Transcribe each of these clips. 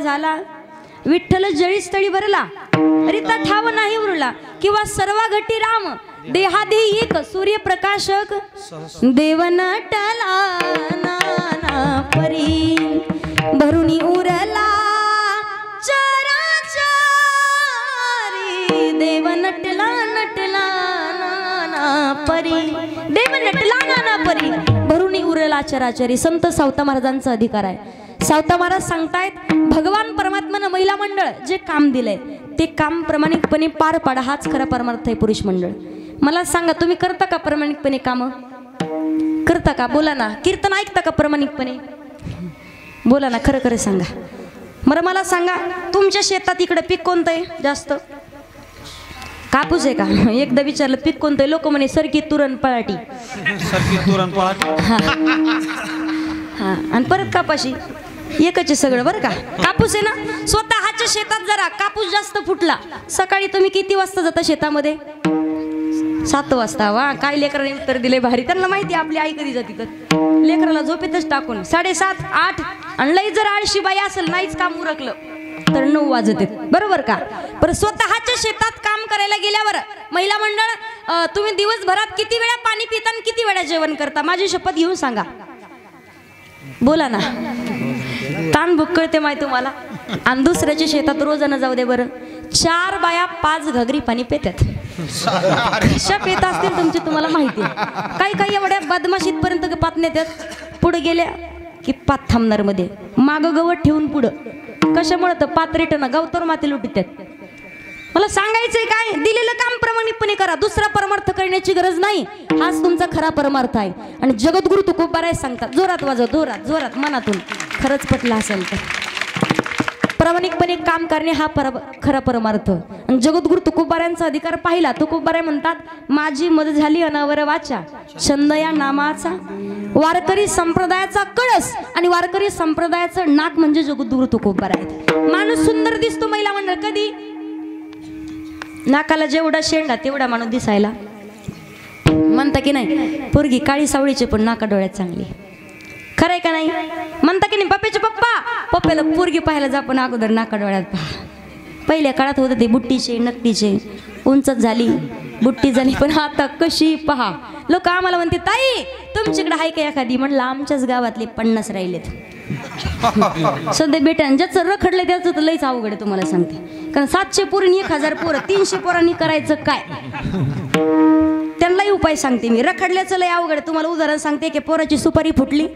झाला विठ्ठल जळीस्थळी भरला रिता ठाव नाही उरला किंवा सर्वा घटी राम देहादे एक सूर्यप्रकाशक देव नटला नाना परी भरुणी उरला चराचरी देव नटला नटला नाना परी देव नटला नाना परी भरुणी उरला चराचरी। संत सावता महाराजांचा अधिकार आहे। सावता महाराज सांगतायत भगवान परमात्म्याने महिला मंडळ जे काम दिलंय ते काम प्रामाणिकपणे पार पाडा हाच खरा परमार्थ आहे। पुरुष मंडळ मला सांगा तुम्ही करता का प्रामाणिकपणे काम करता का? बोला ना। कीर्तन ऐकता का प्रामाणिकपणे? बोला ना, खरं खरं सांगा बरं। मला सांगा तुमच्या शेतात इकडे पीक कोणतं आहे जास्त? कापूस आहे का? एकदा विचारलं पीक कोणतं आहे, लोक म्हणे सरकी तुरण पळाटी सरकी तुरण पळाटी हा आणि परत कापाशी एकच आहे सगळं बरं का। कापूस आहे ना, स्वतःच्या शेतात जरा कापूस जास्त फुटला सकाळी तुम्ही किती वाजता जाता शेतामध्ये? 7 वाजता। वा काय लेकरांनी उत्तर दिले भारी, त्यांना माहिती आपली आई कधी जाते तर लेकराला झोपेतच टाकून 7:30 8 आणि लई जर आळशी बाई असेल नाहीच काम उरकलं तर 9 वाजते बरोबर का। पर स्वतःच्या शेतात काम करायला गेल्यावर महिला मंडळ तुम्ही दिवसभरात किती वेळा पाणी पिता आणि किती वेळा जेवण करता? माझी शपथ घेऊन सांगा, बोला ना। ताण भूक कळते माहिती तुम्हाला। आणि दुसऱ्याच्या शेतात रोजानं जाऊ दे बरं 4 बाया 5 घागरी पाणी पितात कशा पेत असतील तुमची तुम्हाला माहिती आहे। काही काही एवढ्या बदमाशीत पर्यंत पात नेतात पुढे गेल्या की पात थांबणार मध्ये माग गवत ठेवून पुढं कशामुळे तर पात रेटना गावतर माती लुटीतात। मला सांगायचंय काय, दिलेलं काम प्रामाणिकपणे करा, दुसरा परमार्थ करण्याची गरज नाही, हाच तुमचा खरा परमार्थ आहे। आणि जगद्गुरु तुकोबाराय सांगतात जोरात वाजव जोरात जोरात मनातून खरंच पटलं असेल तर प्रामाणिकपणे काम करणे हा खरा परमार्थ। आणि जगद्गुरु तुकोबारायांचा अधिकार पाहिला। तुकोबाराय म्हणतात माझी मद झाली अनावर वाचा छंद या नामाचा वारकरी संप्रदायाचा कळस आणि वारकरी संप्रदायाचं नाक म्हणजे जगद्गुरु तुकोबाराय। माणूस सुंदर दिसतो महिला मंडळ कधी? नाकाला जेवढा शेंडा तेवढा माणूस दिसायला म्हणता की नाही? पोरगी काळी सावळीचे पण नाका डोळ्यात चांगली, खरंय का नाही? म्हणता की नाही? पप्प्याचे पप्पा पप्प्याला पोरगी पाहायला जा पण अगोदर नाका डोळ्यात पहा। पहिल्या काळात होतं ते बुट्टीचे नकटीचे, उंचच झाली बुट्टी झाली पण आता कशी पहा। लोक आम्हाला म्हणते ताई तुमच्याकडे आहे का एखादी? म्हणलं आमच्याच गावातले 50 राहिलेत सध्या बेटा ज्याचं रखडलं त्याचं तर लईच अवघड आहे तुम्हाला सांगते। कारण 700 पोरी 1000 पोरं 300 पोरांनी करायचं काय? त्यांनाही उपाय सांगते मी। रखडल्याचं लय अवघड आहे तुम्हाला उदाहरण सांगते की पोराची सुपारी फुटली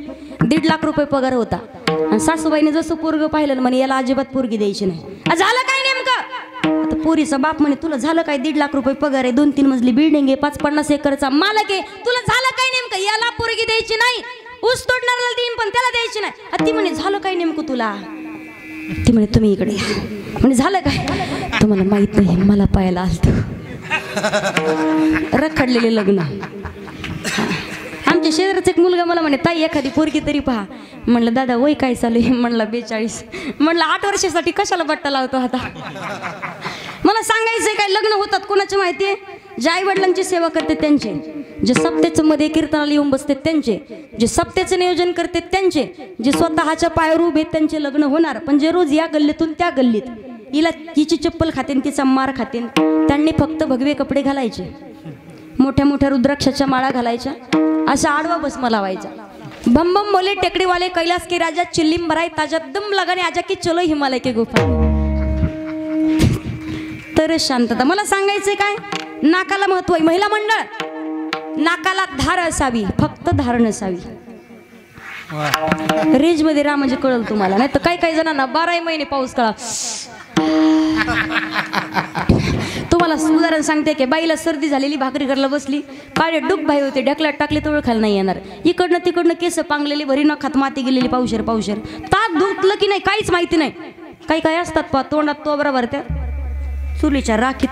1.5 लाख रुपये पगार होता आणि सासूबाईने जसं पोरग पाहिलं म्हणे याला अजिबात पोरगी द्यायची नाही। झालं काय नेमकं? आता पोरीचा बाप म्हणे तुला झालं काय? 1.5 लाख रुपये पगार आहे 2-3 मजली बिल्डिंग आहे 50-50 एकरचा मालक आहे, तुला झालं काय नेमकं? याला पोरगी द्यायची नाही, ऊस तोडणाऱ्याला देईन पण त्याला द्यायची नाही। ती म्हणे झालं काय नेमकं तुला? ती म्हणे तुम्ही इकडे या। म्हणे झालं काय? तुम्हाला माहित नाही मला पाहायला आलतो रखडलेले लग्न। आमच्या शेजारचा एक मुलगा मला म्हणे ताई एखादी पोरगी तरी पहा। म्हणलं दादा वय काय चालू आहे? म्हणलं 42। म्हणलं 8 वर्षासाठी कशाला बट्टा लावतो आता? मला सांगायचंय काय, लग्न होतात कोणाचे माहितीये? जे आई वडिलांची सेवा करते त्यांचे, जे सप्तेचं मध्ये कीर्तनाला येऊन बसते त्यांचे, जे सप्तेचं नियोजन करते त्यांचे, जे स्वतःच्या पायावर उभे त्यांचे लग्न होणार। पण जे रोज या गल्लीतून त्या गल्लीत हिला तिची चप्पल खातेन तिचा मार खातेन त्यांनी फक्त भगवे कपडे घालायचे, मोठ्या मोठ्या रुद्राक्षाच्या माळा घालायच्या, असा आडवा भस्म लावायचा। बम बम बोले टेकड़ी कैलाश के राजा चिल्लिम भराई ताजा दम लगाने आजा की चलो हिमालय के गुफा तर शांतता। मला सांगायचंय काय, नाकाला महत्व आहे। महिला मंडळ नाकाला धार असावी, फक्त धार नसावी। रेंज मध्ये राहा म्हणजे कळल तुम्हाला, नाही तर काही काही जणांना 12 महिने पाऊस कळा। तुम्हाला उदाहरण सांगते की बाईला सर्दी झालेली भाकरी करायला बसली, काळे डुक भाई होते ढकल्यात टाकले तर ओळखायला नाही येणार, इकडनं तिकडनं केस पांगलेली भरी नखात माती गेलेली पावशेर पावशेर, तात धुतलं की नाही काहीच माहिती नाही। काही काही असतात पा तोंडात तोबरा भरत्या चुलीच्या राखीत,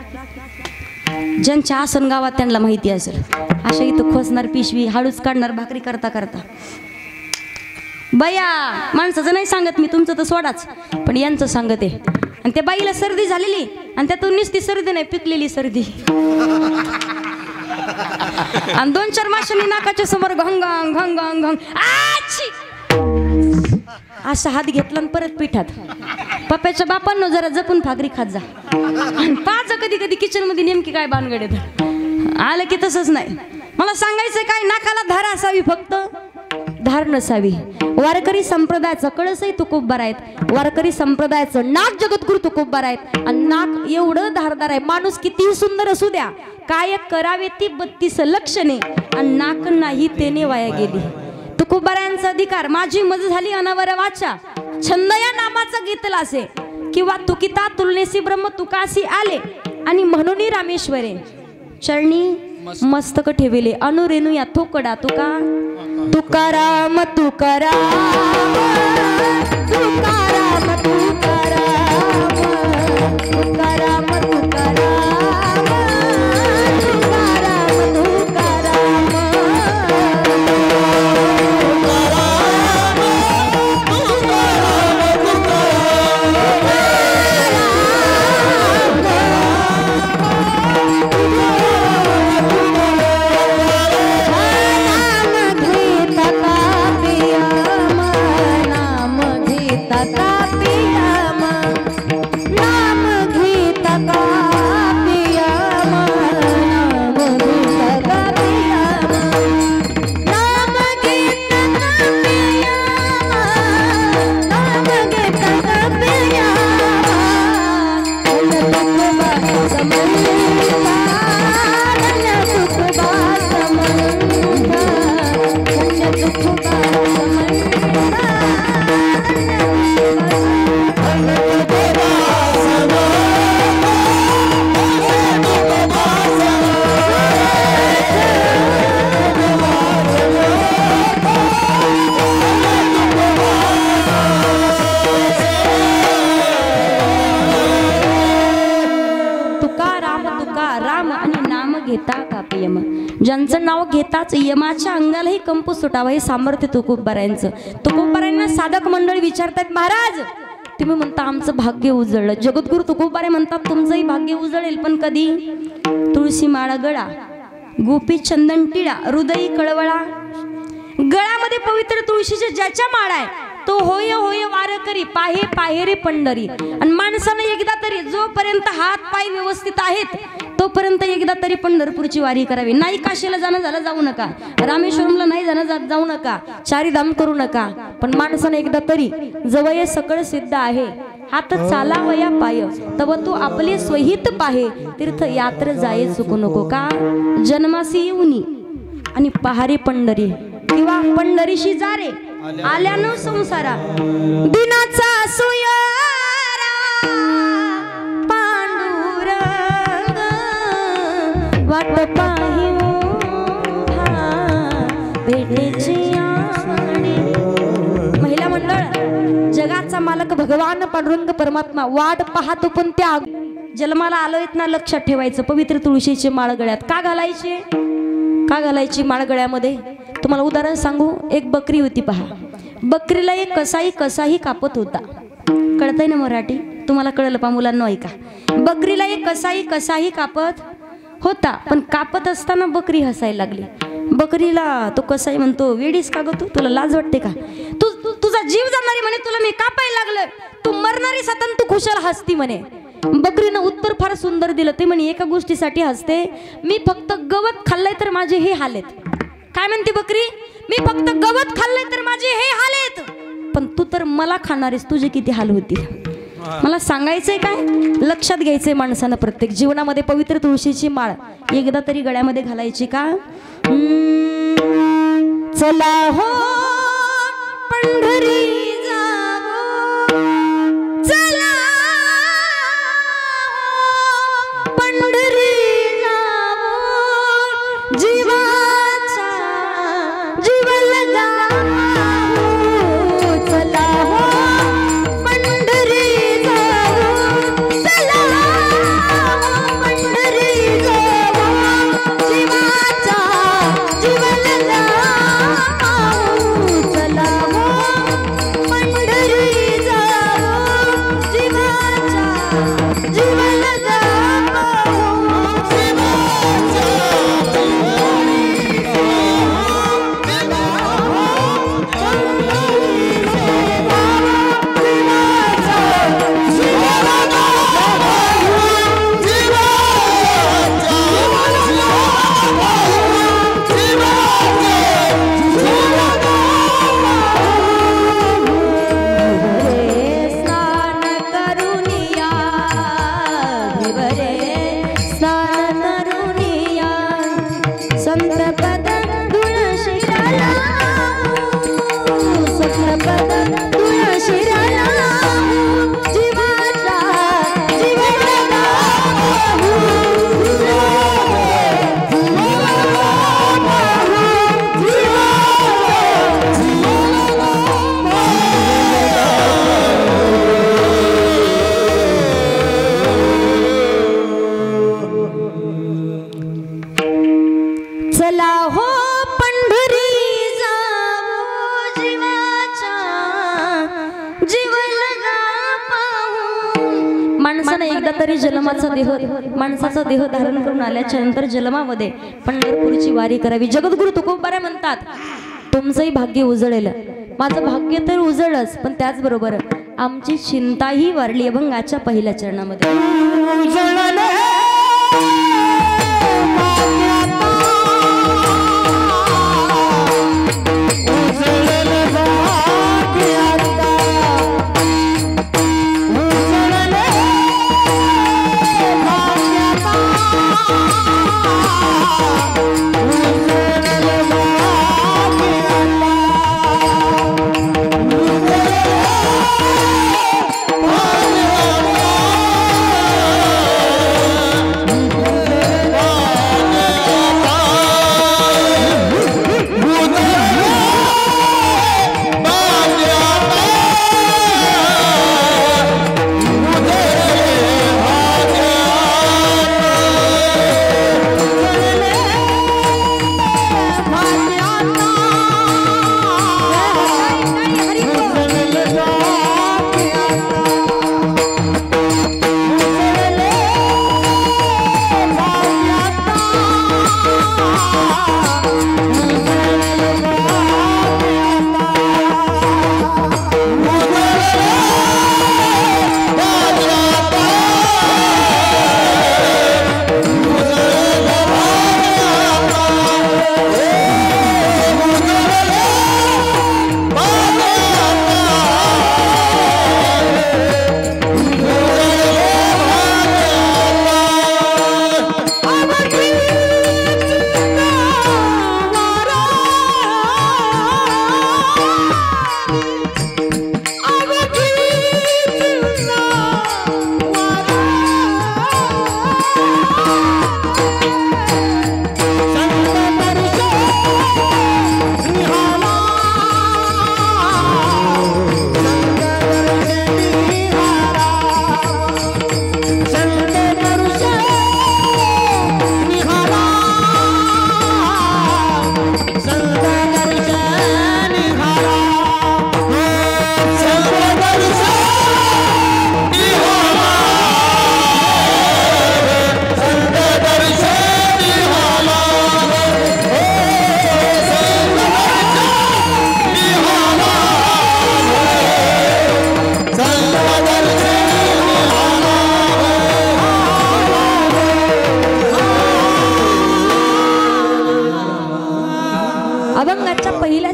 ज्यांच्या आसन गावात त्यांना माहिती असेल। अशा इथं खोसणार पिशवी हाडूच काढणार भाकरी करता करता। बया माणसाचं नाही सांगत मी, तुमचं तर सोडाच, पण यांचं सांगते आणि त्या बाईला सर्दी झालेली आणि त्यातून नुसती सर्दी नाही पिकलेली सर्दी आणि 2-4 माशांनी नाकाच्या समोर घंगांग घंगांग घंग आची असा हात घेतला आणि परत पिठात. पप्प्याच्या बापांनो जरा जपून भाकरी खात जा. पाच कधी कधी किचन मध्ये नेमकी काय भानगड येत आलं की तसंच नाही. मला सांगायचंय काय, नाकाला धार असावी फक्त धार नसावी. वारकरी संप्रदायाचं कळसही तुकोबा आहेत, वारकरी संप्रदायाचं नाक जगद्गुरु तुकोबा आहेत. आणि नाक एवढं धारदार आहे, माणूस कितीही सुंदर असू द्या, काय करावे ती 32 लक्षणे आणि नाक नाही तेने वाया गेली. तुकोबारायांचा अधिकार माझी मज झाली अनावर वाचा, छंद या नामाचा घेतला असे किंवा तुकिता तुलनेसी ब्रह्म तुकासी आले आणि म्हणून रामेश्वरे चरणी मस्तक ठेविले. अनुरेणू या थोकडा तुका तुकाराम तुकाराम तुकाराम तुकाराम तुकाराम तुकाराम ज्यांचं नाव घेताच यमाच्या अंगालाही कंप सुटावा हे सामर्थ्य तुकोबारायांचं. तुकोबारायांना साधक मंडळी विचारतात, महाराज तुम्ही म्हणता आमचं भाग्य उजळलं. जगद्गुरु तुकोबारे म्हणतात तुमचंही भाग्य उजळेल, पण कधी? तुळशी माळा गळा, गोपी चंदन टिळा, हृदयी कळवळा. गळ्यामध्ये पवित्र तुळशीचे ज्याच्या माळा आहे तो होय होय वारकरी, पाहे पाहे रे पंढरी. आणि माणसानं एकदा तरी जोपर्यंत हात पाय व्यवस्थित आहेत तोपर्यंत एकदा तरी पंढरपूरची वारी करावी. नाही काशीला जाणं झालं जाऊ नका, रामेश्वरमला नाही जाणं जाऊ नका, चारीधाम करू नका, पण माणसानं एकदा तरी जवळ सकळ सिद्ध आहे हात चालावया पाय तव तू आपले स्वहित पाहे तीर्थ यात्र जाये चुकू नको. का जन्मासी येऊनी आणि पहारे पंढरी किंवा पंढरीशी जा रे आल्यानं संसारा दिनाचा सुयारा पांडुरंग वाट पाहि भेटेची आणी. महिला मंडळ जगाचा मालक भगवान पांडुरंग परमात्मा वाट पाहतो, पण त्या जन्माला आलोय ना लक्षात ठेवायचं. पवित्र तुळशीची माळ गळ्यात का घालायची? का घालायची माळ गळ्यामध्ये? तुम्हाला उदाहरण सांगू. एक बकरी होती पहा, बकरीला एक कसाही कापत होता. कळतंय ना मराठी? तुम्हाला कळलं पहा मुलांना, ऐका. बकरीला एक कसाही कापत होता, पण कापत असताना बकरी हसायला लागली. बकरीला तो कसाई म्हणतो, वेडीस का ग तू, तुला लाज वाटते का? तुझा जीव जाणारी म्हणे, तुला मी कापायला लागलं, तू मरणारी सातन तू खुशाल हसती म्हणे. बकरीनं उत्तर फार सुंदर दिलं. ते म्हणे एका गोष्टीसाठी हसते, मी फक्त गवत खाल्लंय तर माझे हे हाल आहेत. काय म्हणते बकरी? मी फक्त गवत खाल्लंय तर माझे हे हाल आहेत, पण तू तर मला खाणारेस, तुझे किती हाल होतील. मला सांगायचंय काय, लक्षात घ्यायचंय माणसानं प्रत्येक जीवनामध्ये पवित्र तुळशीची माळ एकदा तरी गळ्यामध्ये घालायची. का चला हो पंढरी जावो, चला पंढरी जावो, जीवाचा जीव लगावो, चला हो पंढरी जावो, चला पंढरी जावो, जीवाचा जीव लगावो, चला हो माणसाने एकदा तरी जन्माचा देह माणसाचा देह धारण करून आल्याच्या नंतर जन्मामध्ये पंढरपूरची वारी करावी. जगद्गुरु तुकोबारे म्हणतात तुमचंही भाग्य उजळेल. माझं भाग्य तर उजळलंच पण त्याचबरोबर आमची चिंताही वारली. अभंगाच्या पहिल्या चरणामध्ये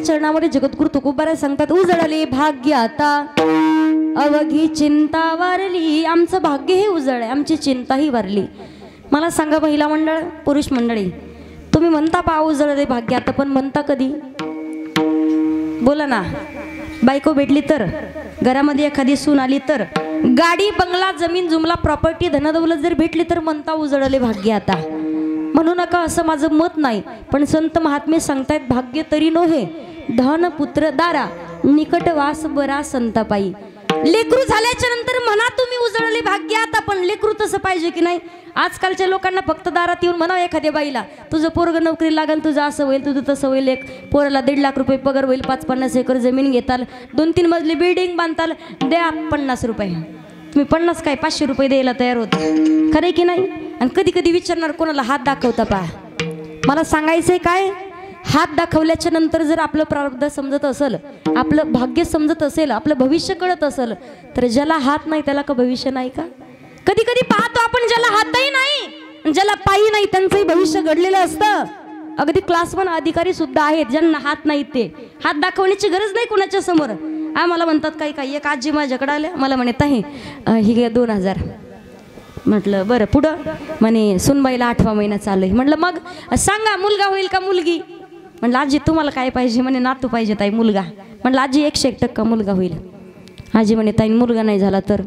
चरणामध्ये जगद्गुरु तुकोबारे सांगतात उजळले भाग्य आता अवघी चिंता वारली. आमचं भाग्य हे उजळले आमची चिंताही वारली. मला सांगा महिला मंडळ पुरुष मंडळी तुम्ही म्हणता पा उजळले भाग्य आता पण म्हणता कधी बोला ना. बायको भेटली तर घरामध्ये एखादी सून आली तर गाडी बंगला जमीन जुमला प्रॉपर्टी धनदौलत जर भेटली तर म्हणता उजळले भाग्य आता. म्हणू नका असं माझं मत नाही पण संत महात्मे सांगतायत भाग्य तरी नोहे धन पुत्र दारा निकट वास बरा संतापाई. लेकरू झाल्याच्या नंतर म्हणा तुम्ही उजळले भाग्य आता पण लेकरू तसं पाहिजे की नाही. आजकालच्या लोकांना फक्त दारात येऊन म्हणावं एखाद्या बाईला तुझं पोरग नोकरी लागेल तुझं असं होईल तुझं तसं होईल एक पोराला 1.5 लाख रुपये पगार होईल 5-50 एकर जमीन घेताल 2-3 मजली बिल्डिंग बांधताल द्या 50 रुपये. तुम्ही 50 काय 500 रुपये द्यायला तयार होता खरे की नाही. आणि कधी कधी विचारणार कोणाला हात दाखवता पा. मला सांगायचंय काय हात दाखवल्याच्या नंतर जर आपलं प्रारब्ध समजत असेल आपलं भाग्य समजत असेल आपलं भविष्य कळत असेल तर ज्याला हात नाही त्याला का भविष्य नाही का. कधी कधी पाहतो आपण ज्याला हातही नाही ज्याला पायी नाही त्यांचंही भविष्य घडलेलं असतं. अगदी क्लास 1 अधिकारी सुद्धा आहेत ज्यांना हात नाहीत ते हात दाखवण्याची गरज नाही कोणाच्या समोर. मला म्हणतात काही काही एक आजी माझ्याकडे आल्या मला म्हणत आहे ही घ्या 2000. म्हटलं बरं पुढं म्हणे सुनबाईला 8वा महिना चालू आहे. म्हटलं मग सांगा मुलगा होईल का मुलगी. म्हटलं आजी तुम्हाला काय पाहिजे म्हणे नातू पाहिजे ताई मुलगा. म्हटलं आजी 100% मुलगा होईल. आजी म्हणे ताई मुलगा नाही झाला तर.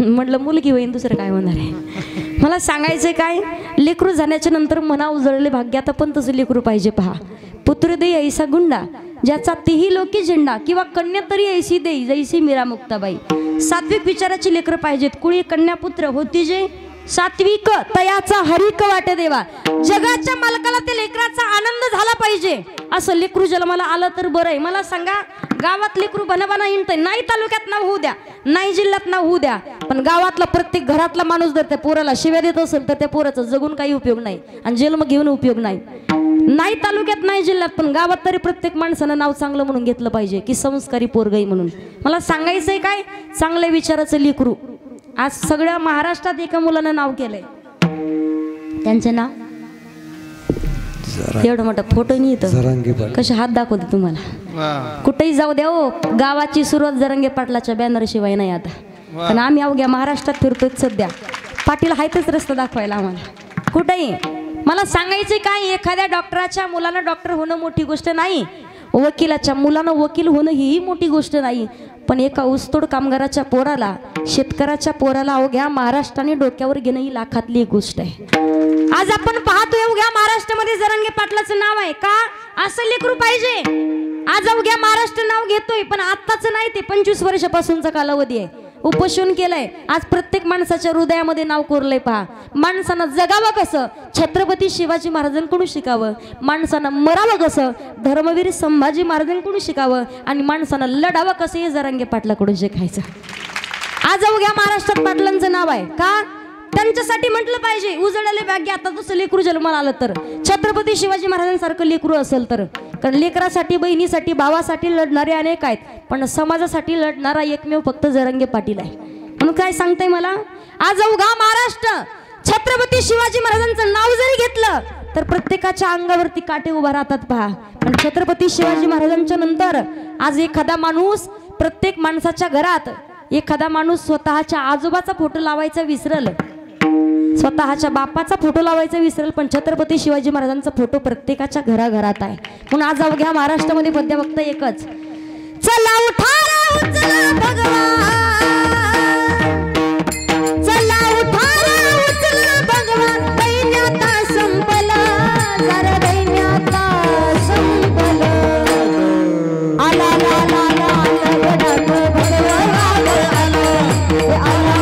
म्हटलं मुलगी होईल दुसरं काय होणार आहे. मला सांगायचं काय लेकरू झाल्याच्या नंतर मना उजळले भाग्यात पण तसं लेकरू पाहिजे. पहा पुत्र दे ऐसा गुंडा ज्याचा तेही लोकी झेंडा किंवा कन्या तरी ऐशी दे जैसी मीरा मुक्ताबाई. सात्विक विचाराची लेकरं पाहिजेत. कुळी कन्या पुत्र होती जे सात्विक तयाचा हरिक वाटे देवा. जगाच्या मालकाला त्या लेकराचा आनंद झाला पाहिजे असं लेकरू जन्माला आलं तर बरं आहे. मला सांगा गावात लेकरू बनबना हिंडतंय, नाही तालुक्यात नाव होऊ द्या, नाही जिल्ह्यात नाव होऊ द्या, पण गावातला प्रत्येक घरातला माणूस जर त्या पोराला शिव्या देत असेल तर त्या पोराचा जगून काही उपयोग नाही आणि जन्म घेऊन उपयोग नाही. नाही तालुक्यात नाही जिल्ह्यात पण गावात तरी प्रत्येक माणसानं नाव चांगलं म्हणून घेतलं पाहिजे की संस्कारी पोरगई म्हणून. मला सांगायचंय काय, चांगल्या विचाराचं लेकरू. आज सगळ्या महाराष्ट्रात एका मुलानं नाव केलंय, त्यांचं नाव एवढं मोठा फोटो नाही येतं, कसे हात दाखवते तुम्हाला. कुठेही जाऊ द्या हो, गावाची सुरुवात जरांगे पाटलाच्या बॅनर शिवाय नाही आता. कारण आम्ही अवघ्या महाराष्ट्रात फिरतोय सध्या, पाटील हायतच रस्ता दाखवायला आम्हाला कुठेही. मला सांगायचे काय, एखाद्या डॉक्टराच्या मुलानं डॉक्टर होणं मोठी गोष्ट नाही, वकिलाच्या मुलानं वकील होणं ही मोठी गोष्ट नाही, पण एका ऊसतोड कामगाराच्या पोराला, शेतकऱ्याच्या पोराला अवघ्या महाराष्ट्राने डोक्यावर घेणं ही लाखातली एक गोष्ट आहे. आज आपण पाहतोय अवघ्या महाराष्ट्रामध्ये जरांगे पाटलाचं नाव आहे का, असं लेकरू पाहिजे. आज अवघ्या महाराष्ट्र नाव घेतोय, पण आत्ताच नाही, ते 25 वर्षापासूनचा कालावधी आहे. उपोषण केलंय, आज प्रत्येक माणसाच्या हृदयामध्ये नाव कोरलंय. पहा, माणसानं जगावं कसं, छत्रपती शिवाजी महाराजांकडून शिकावं. माणसानं मरावं कसं, धर्मवीर संभाजी महाराजांकडून शिकावं. आणि माणसानं लढावं कसं, हे जरांगे पाटलाकडून शिकायचं. आज अवघ्या महाराष्ट्रात पाटलांचं नाव आहे का, त्यांच्यासाठी म्हटलं पाहिजे. उजळले भाग्य आता दुसरं लेकरू जन्माला आलं तर, छत्रपती शिवाजी महाराजांसारखं लेकरू असेल तर. कारण लेकरासाठी, बहिणीसाठी, भावासाठी लढणारे अनेक आहेत, पण समाजासाठी लढणारा एकमेव फक्त जरांगे पाटील आहे. म्हणून काय सांगताय मला, आज अवघा महाराष्ट्र छत्रपती शिवाजी महाराजांचं नाव जरी घेतलं तर प्रत्येकाच्या अंगावरती काटे उभा राहतात. पहा, पण छत्रपती शिवाजी महाराजांच्या नंतर आज एखादा माणूस, प्रत्येक माणसाच्या घरात एखादा माणूस स्वतःच्या आजोबाचा फोटो लावायचा विसरल, स्वतःच्या बापाचा फोटो लावायचा विसरल, पण छत्रपती शिवाजी महाराजांचा फोटो प्रत्येकाच्या घराघरात आहे. म्हणून आज अवघ्या महाराष्ट्रामध्ये पद्य फक्त एकच, चला उठा रे उचला भगवान, चला उठा रे उचला भगवान, दैन्याता संपला, जरा दैन्याता संपला, आला ला ला ला गडात भगवान आला, आला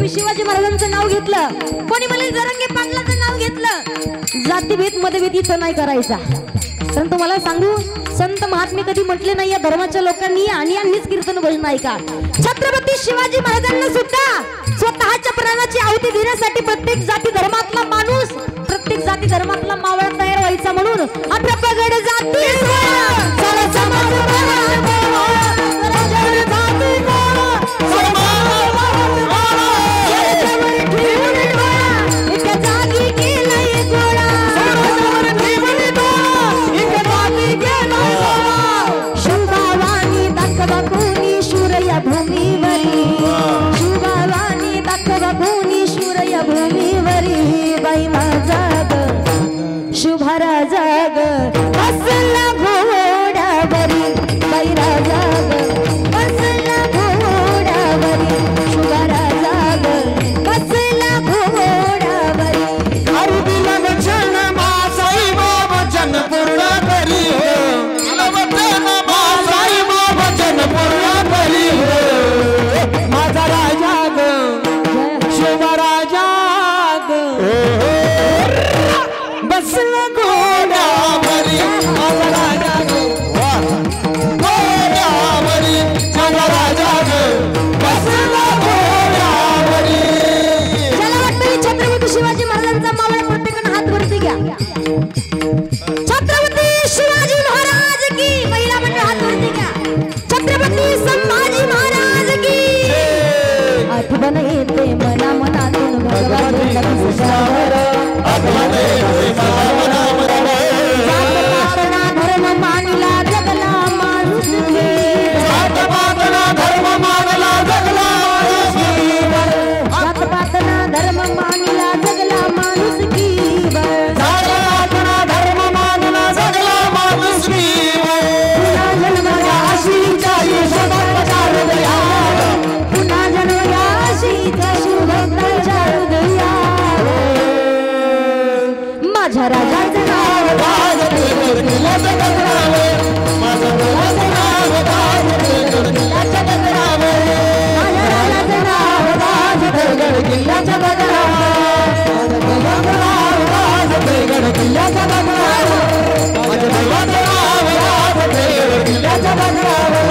शिवाजी महाराजांचं नाव घेतलं, कोणी मला जरांगे पाटलाचं नाव घेतलं, जातीभेद मतभेद इथं नाही करायचा. कारण तुम्हाला सांगू, संत महात्मे कधी म्हटले नाही या धर्माच्या लोकांनी आणि यांनीच कीर्तन भजन ऐका. छत्रपती शिवाजी महाराजांना सुद्धा स्वतःच्या प्राणाची आहुती देण्यासाठी प्रत्येक जाती धर्मातला माणूस, प्रत्येक जाती धर्मातला मावळा तयार व्हायचा. म्हणून अप्रपगड जाती शुभरा जाग असला राजाचं नाव गाजते किल्ल्याच्या दगडावर माझ्या राजाचं नाव गाजते किल्ल्याच्या दगडावर माझ्या राजाचं नाव गाजते किल्ल्याच्या दगडावर माझ्या नाव गाजते किल्ल्याच्या दगडावर माझ्या नाव गाजते किल्ल्याच्या दगडावर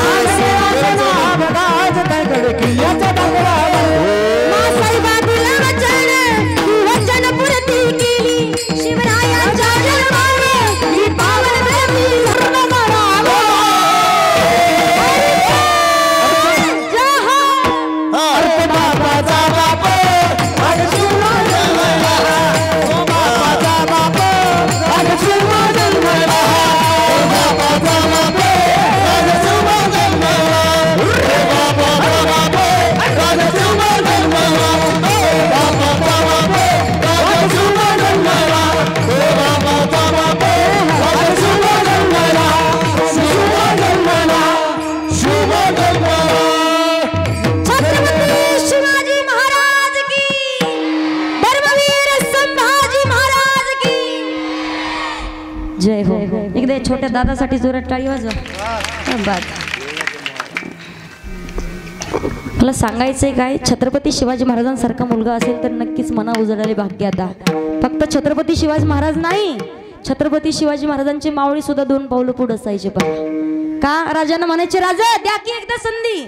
माझ्या नाव गाजते किल्ल्याच्या दगडावर मासाहेबांना वचन पूर्ती केली शिवरायांच्या जन्माने ही पावन धरती धर्म करावं जय बाबाचा बाप आणि शिवराय जन्मला ओ बाबाचा बाप आणि शिवराय जन्मला ओ बाबाचा बाप आणि शिवराय जन्मला ओ बाबाचा बाप आणि शिवराय जन्मला जय हो एकदा छोट्या दादासाठी जोरात टाळी वाजवा बाद. मला सांगायचंय काय, छत्रपती शिवाजी महाराजांसारखा मुलगा असेल तर नक्कीच मना उजळले भाग्य. आता फक्त छत्रपती शिवाजी महाराज नाही, छत्रपती शिवाजी महाराजांची मावळी सुद्धा 2 पावलं पुढे असायचे. पहा का राजांना म्हणायचे, राजा द्या की एकदा संधी.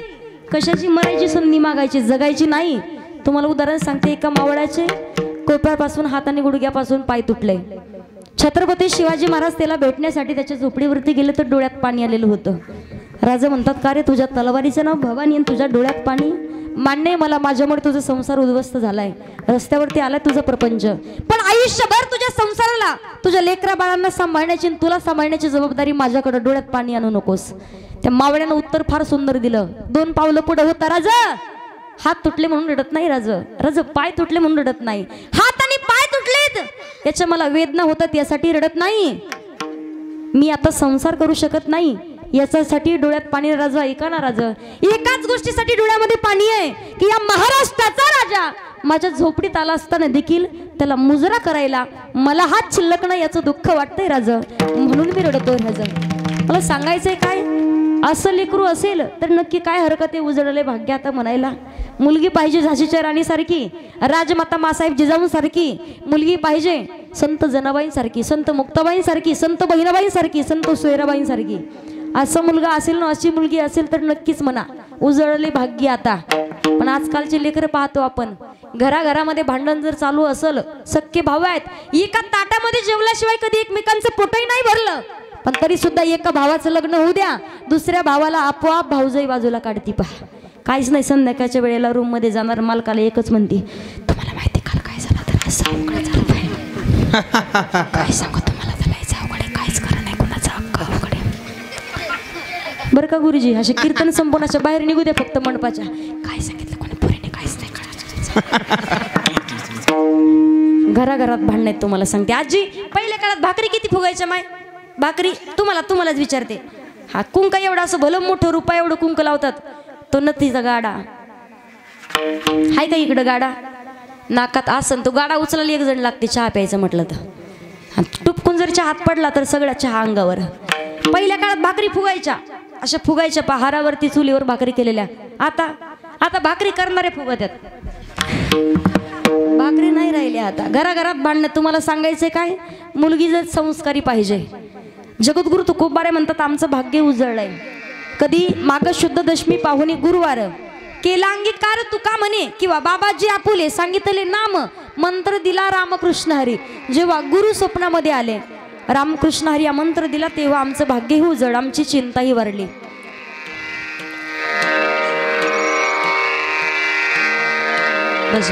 कशाची मरायची संधी मागायची, जगायची नाही. तुम्हाला उदाहरण सांगते, एका मावळ्याचे कोपऱ्यापासून हात आणि गुडघ्यापासून पाय तुटले. छत्रपती शिवाजी महाराज त्याला भेटण्यासाठी त्याच्या झोपडीवरती गेले तर डोळ्यात पाणी आलेलं होतं. राजा म्हणतात, का रे तुझ्या तलवारीचं नाव भवानी आणि तुझ्या डोळ्यात पाणी? मान्य मला, माझ्यामुळे तुझा संसार उद्ध्वस्त झालाय, रस्त्यावरती आलाय तुझं प्रपंच, पण आयुष्यभर तुझ्या संसाराला तुझ्या लेकरा बाळांना सांभाळण्याची आणि तुला सांभाळण्याची जबाबदारी माझ्याकडे, डोळ्यात पाणी आणू नकोस. त्या मावळ्यानं उत्तर फार सुंदर दिलं. 2 पावलं पुढे होता. राजा हात तुटले म्हणून रडत नाही, राजा पाय तुटले म्हणून रडत नाही. हात आणि पाय तुटलेत याच्या मला वेदना होतात यासाठी रडत नाही. मी आता संसार करू शकत नाही याच्यासाठी डोळ्यात पाणी. राजा ऐका ना, राजा एकाच गोष्टीसाठी डोळ्यामध्ये पाणी आहे की या महाराष्ट्राचा राजा माझ्या झोपडीत आला असताना देखील त्याला मुजरा करायला मला हात शिल्लक नाही याचं दुःख वाटतंय राजा, म्हणून मी रडतोय. राजा मला सांगायचंय काय, असं लेकरू असेल तर नक्की काय हरकत आहे उजळले भाग्य आता म्हणायला. मुलगी पाहिजे झाशीच्या राणीसारखी, राजमाता मासाहेब जिजाऊंसारखी मुलगी पाहिजे, संत जनाबाईंसारखी, संत मुक्ताबाईंसारखी, संत बहिणाबाईंसारखी, संत सोयराबाईंसारखी. असं मुलगा असेल ना, अशी मुलगी असेल तर नक्कीच म्हणा उजळले भाग्य आता. पण आजकालचे लेकरं पाहतो आपण, घराघरामध्ये भांडण जर चालू असेल, सख्खे भाऊ आहेत, एका ताटामध्ये जेवल्याशिवाय कधी एकमेकांचं पोटही नाही भरलं, पण तरी सुद्धा एका भावाचं लग्न होऊ द्या, दुसऱ्या भावाला आपोआप भाऊजाई बाजूला काढती. पहा काहीच नाही, संध्याकाळच्या वेळेला रूम मध्ये जाणार मालकाला एकच म्हणते, तुम्हाला माहिती काल काय झालं, तर असं अवघड झालं पाहिजे, काय सांगू तुम्हाला, झालायचं अवघड, काहीच करा नाही, कुणाचं हक्क अवघड. बरं का गुरुजी, असे कीर्तन संपवण्याच्या बाहेर निघू द्या फक्त मंडपाच्या. काय सांगितलं कोणी पोरीने, काहीच नाही कळायचं. घराघरात भांडण आहेत तुम्हाला सांगते. आजी पहिल्या काळात भाकरी किती फुगायच्या माय, भाकरी तुम्हालाच विचारते. हा कुंक एवढा असं भलं मोठं रुपया एवढं कुंक लावतात, तो नथीचा गाडा हाय का इकडं, गाडा नाकात आसन, तो गाडा उचलायला 1 जण लागते चहा प्यायचं म्हटलं तर. टुपकून जर चहात पडला तर सगळ्या चहा अंगावर. पहिल्या काळात भाकरी फुगायच्या, अशा फुगायच्या पहारावरती चुलीवर भाकरी केलेल्या. आता भाकरी करणारे फुगत आहेत, भाकरी नाही राहिल्या आता. घराघरात भांडणं. तुम्हाला सांगायचंय काय, मुलगी जर संस्कारी पाहिजे. जगद्गुरु तुकोबारे म्हणतात, आमचं भाग्य उजळलंय. कधी माग शुद्ध दशमी पाहुणी गुरुवार केला अंगीकार तुका म्हणे, किंवा बाबाजी आपुले सांगितले नाम मंत्र दिला रामकृष्ण हरी. जेव्हा गुरु स्वप्नामध्ये आले, रामकृष्ण हरी हा मंत्र दिला, तेव्हा आमचं भाग्यही उजळ, आमची चिंताही वाढली.